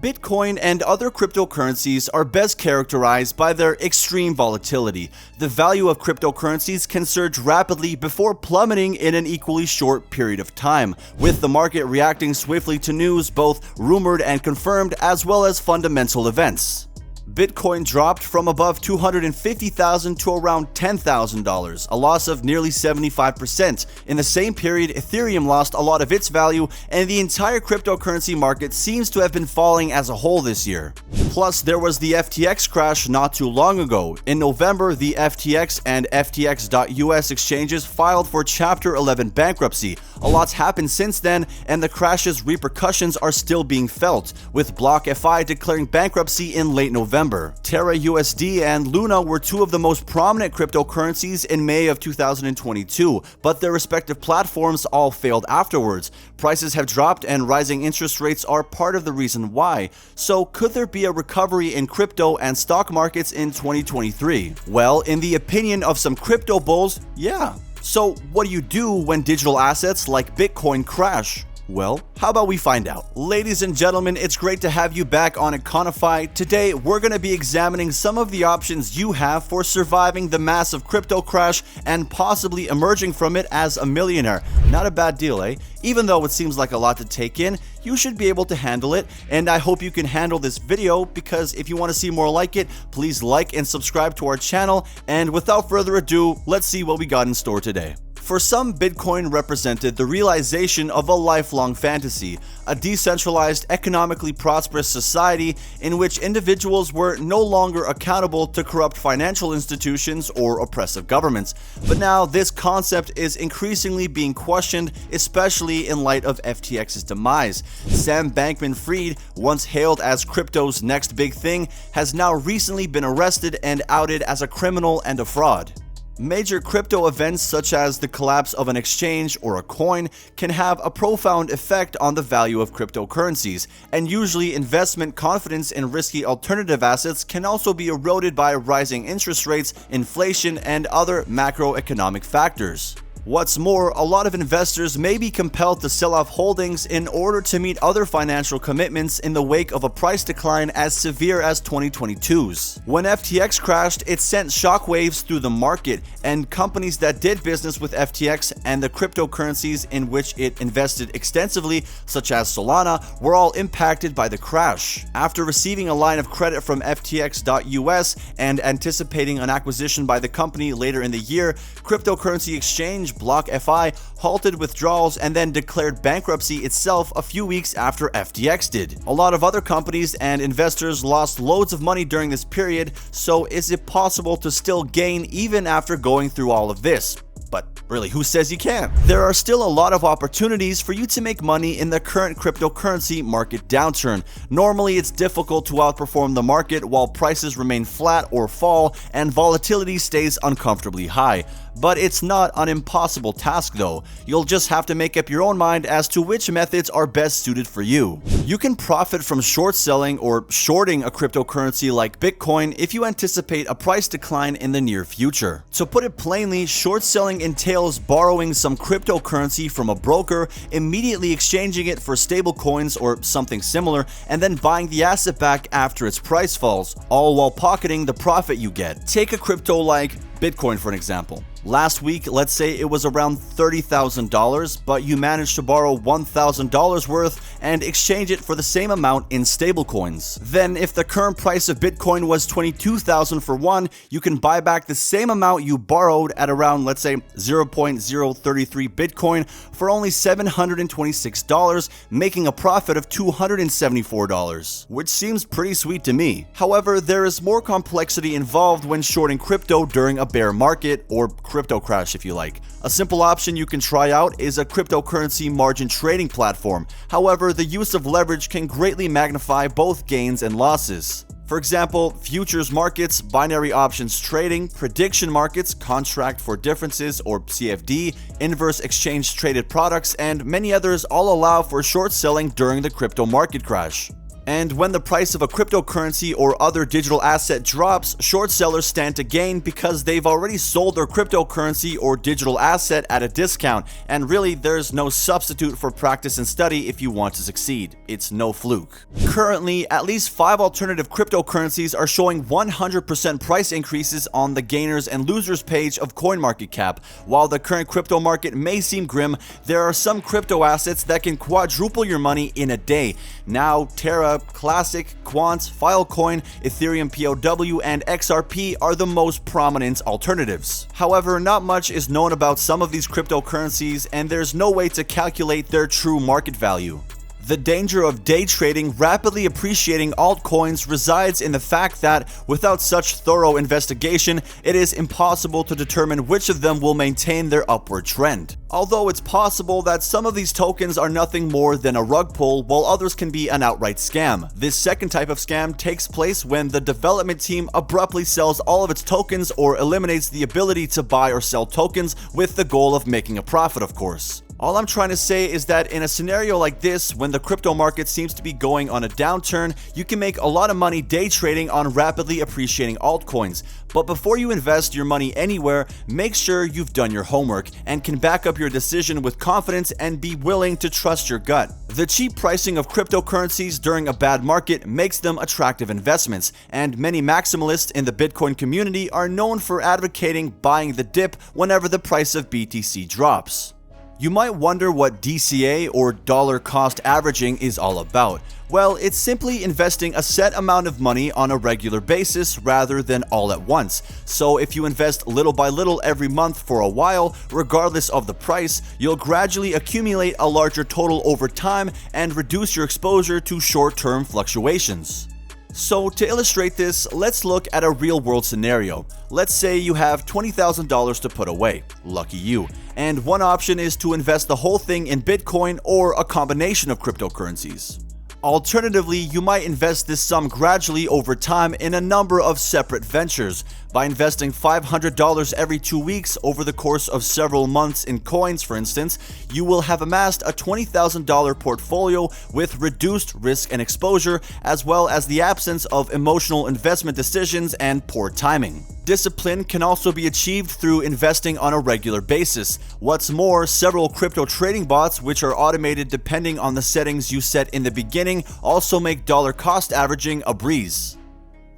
Bitcoin and other cryptocurrencies are best characterized by their extreme volatility. The value of cryptocurrencies can surge rapidly before plummeting in an equally short period of time, with the market reacting swiftly to news, both rumored and confirmed, as well as fundamental events. Bitcoin dropped from above $250,000 to around $10,000, a loss of nearly 75%. In the same period, Ethereum lost a lot of its value, and the entire cryptocurrency market seems to have been falling as a whole this year. Plus, there was the FTX crash not too long ago. In November, the FTX and FTX.US exchanges filed for Chapter 11 bankruptcy. A lot's happened since then, and the crash's repercussions are still being felt, with BlockFi declaring bankruptcy in late November. TerraUSD and LUNA were two of the most prominent cryptocurrencies in May of 2022, but their respective platforms all failed afterwards. Prices have dropped and rising interest rates are part of the reason why. So could there be a recovery in crypto and stock markets in 2023? Well, in the opinion of some crypto bulls, yeah. So what do you do when digital assets like Bitcoin crash? Well, how about we find out? Ladies and gentlemen, it's great to have you back on Econify. Today, we're going to be examining some of the options you have for surviving the massive crypto crash and possibly emerging from it as a millionaire. Not a bad deal, eh? Even though it seems like a lot to take in, you should be able to handle it, and I hope you can handle this video, because if you want to see more like it, please like and subscribe to our channel. And without further ado, let's see what we got in store today. For some, Bitcoin represented the realization of a lifelong fantasy, a decentralized, economically prosperous society in which individuals were no longer accountable to corrupt financial institutions or oppressive governments. But now, this concept is increasingly being questioned, especially in light of FTX's demise. Sam Bankman-Fried, once hailed as crypto's next big thing, has now recently been arrested and outed as a criminal and a fraud. Major crypto events such as the collapse of an exchange or a coin can have a profound effect on the value of cryptocurrencies, and usually investment confidence in risky alternative assets can also be eroded by rising interest rates, inflation, and other macroeconomic factors. What's more, a lot of investors may be compelled to sell off holdings in order to meet other financial commitments in the wake of a price decline as severe as 2022's. When FTX crashed, it sent shockwaves through the market, and companies that did business with FTX and the cryptocurrencies in which it invested extensively, such as Solana, were all impacted by the crash. After receiving a line of credit from FTX.US and anticipating an acquisition by the company later in the year, cryptocurrency exchange BlockFi halted withdrawals and then declared bankruptcy itself a few weeks after FTX did. A lot of other companies and investors lost loads of money during this period, so is it possible to still gain even after going through all of this? But really, who says you can't? There are still a lot of opportunities for you to make money in the current cryptocurrency market downturn. Normally, it's difficult to outperform the market while prices remain flat or fall and volatility stays uncomfortably high. But it's not an impossible task though. You'll just have to make up your own mind as to which methods are best suited for you. You can profit from short selling or shorting a cryptocurrency like Bitcoin if you anticipate a price decline in the near future. To put it plainly, short selling entails borrowing some cryptocurrency from a broker, immediately exchanging it for stablecoins or something similar, and then buying the asset back after its price falls, all while pocketing the profit you get. Take a crypto like Bitcoin for an example. Last week, let's say it was around $30,000, but you managed to borrow $1,000 worth and exchange it for the same amount in stablecoins. Then, if the current price of Bitcoin was $22,000 for one, you can buy back the same amount you borrowed at around, let's say, 0.033 Bitcoin for only $726, making a profit of $274, which seems pretty sweet to me. However, there is more complexity involved when shorting crypto during a bear market, or crypto crash if you like. A simple option you can try out is a cryptocurrency margin trading platform. However, the use of leverage can greatly magnify both gains and losses. For example, futures markets, binary options trading, prediction markets, contract for differences or CFD, inverse exchange traded products, and many others all allow for short selling during the crypto market crash. And when the price of a cryptocurrency or other digital asset drops, short sellers stand to gain because they've already sold their cryptocurrency or digital asset at a discount, and really there's no substitute for practice and study if you want to succeed. It's no fluke. Currently, at least 5 alternative cryptocurrencies are showing 100% price increases on the gainers and losers page of CoinMarketCap. While the current crypto market may seem grim, there are some crypto assets that can quadruple your money in a day. Now, Terra, Classic, Quant, Filecoin, Ethereum POW, and XRP are the most prominent alternatives. However, not much is known about some of these cryptocurrencies, and there's no way to calculate their true market value. The danger of day trading rapidly appreciating altcoins resides in the fact that, without such thorough investigation, it is impossible to determine which of them will maintain their upward trend. Although it's possible that some of these tokens are nothing more than a rug pull, while others can be an outright scam. This second type of scam takes place when the development team abruptly sells all of its tokens or eliminates the ability to buy or sell tokens with the goal of making a profit, of course. All I'm trying to say is that in a scenario like this, when the crypto market seems to be going on a downturn, you can make a lot of money day trading on rapidly appreciating altcoins. But before you invest your money anywhere, make sure you've done your homework and can back up your decision with confidence and be willing to trust your gut. The cheap pricing of cryptocurrencies during a bad market makes them attractive investments, and many maximalists in the Bitcoin community are known for advocating buying the dip whenever the price of BTC drops. You might wonder what DCA or dollar cost averaging is all about. Well, it's simply investing a set amount of money on a regular basis rather than all at once. So if you invest little by little every month for a while, regardless of the price, you'll gradually accumulate a larger total over time and reduce your exposure to short-term fluctuations. So to illustrate this, let's look at a real-world scenario. Let's say you have $20,000 to put away. Lucky you. And one option is to invest the whole thing in Bitcoin or a combination of cryptocurrencies. Alternatively, you might invest this sum gradually over time in a number of separate ventures. By investing $500 every 2 weeks over the course of several months in coins, for instance, you will have amassed a $20,000 portfolio with reduced risk and exposure, as well as the absence of emotional investment decisions and poor timing. Discipline can also be achieved through investing on a regular basis. What's more, several crypto trading bots, which are automated depending on the settings you set in the beginning, also make dollar cost averaging a breeze.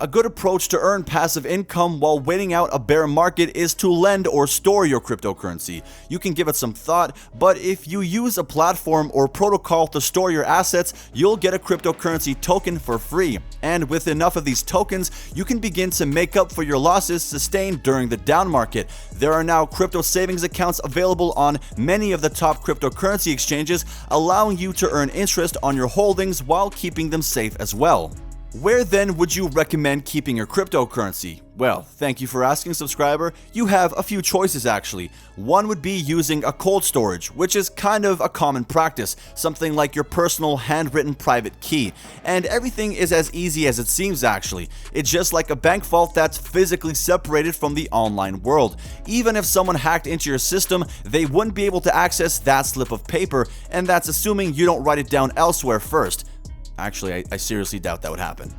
A good approach to earn passive income while waiting out a bear market is to lend or store your cryptocurrency. You can give it some thought, but if you use a platform or protocol to store your assets, you'll get a cryptocurrency token for free. And with enough of these tokens, you can begin to make up for your losses sustained during the down market. There are now crypto savings accounts available on many of the top cryptocurrency exchanges, allowing you to earn interest on your holdings while keeping them safe as well. Where then would you recommend keeping your cryptocurrency? Well, thank you for asking, subscriber. You have a few choices actually. One would be using a cold storage, which is kind of a common practice, something like your personal handwritten private key. And everything is as easy as it seems actually. It's just like a bank vault that's physically separated from the online world. Even if someone hacked into your system, they wouldn't be able to access that slip of paper, and that's assuming you don't write it down elsewhere first. Actually, I seriously doubt that would happen.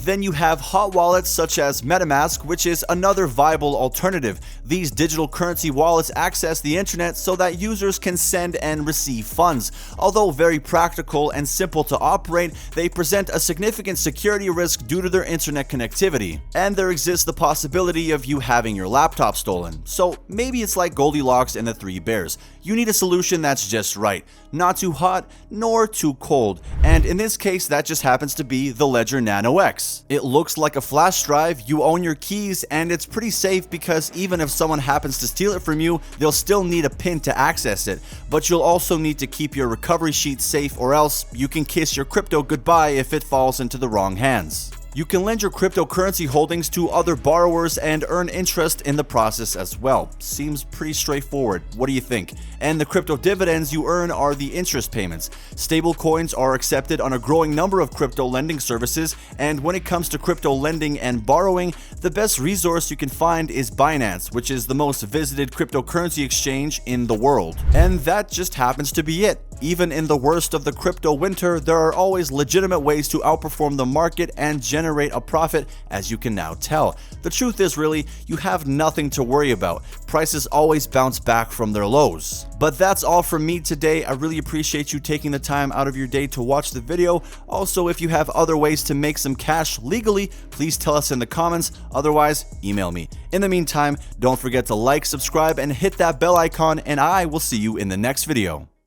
Then you have hot wallets such as MetaMask, which is another viable alternative. These digital currency wallets access the internet so that users can send and receive funds. Although very practical and simple to operate, they present a significant security risk due to their internet connectivity. And there exists the possibility of you having your laptop stolen. So maybe it's like Goldilocks and the Three Bears. You need a solution that's just right, not too hot nor too cold. And in this case, that just happens to be the Ledger Nano X. It looks like a flash drive, you own your keys, and it's pretty safe because even if someone happens to steal it from you, they'll still need a PIN to access it. But you'll also need to keep your recovery sheet safe, or else you can kiss your crypto goodbye if it falls into the wrong hands. You can lend your cryptocurrency holdings to other borrowers and earn interest in the process as well. Seems pretty straightforward. What do you think? And the crypto dividends you earn are the interest payments. Stablecoins are accepted on a growing number of crypto lending services, and when it comes to crypto lending and borrowing, the best resource you can find is Binance, which is the most visited cryptocurrency exchange in the world. And that just happens to be it. Even in the worst of the crypto winter, there are always legitimate ways to outperform the market and generate a profit, as you can now tell. The truth is really, you have nothing to worry about. Prices always bounce back from their lows. But that's all from me today. I really appreciate you taking the time out of your day to watch the video. Also, if you have other ways to make some cash legally, please tell us in the comments. Otherwise, email me. In the meantime, don't forget to like, subscribe, and hit that bell icon, and I will see you in the next video.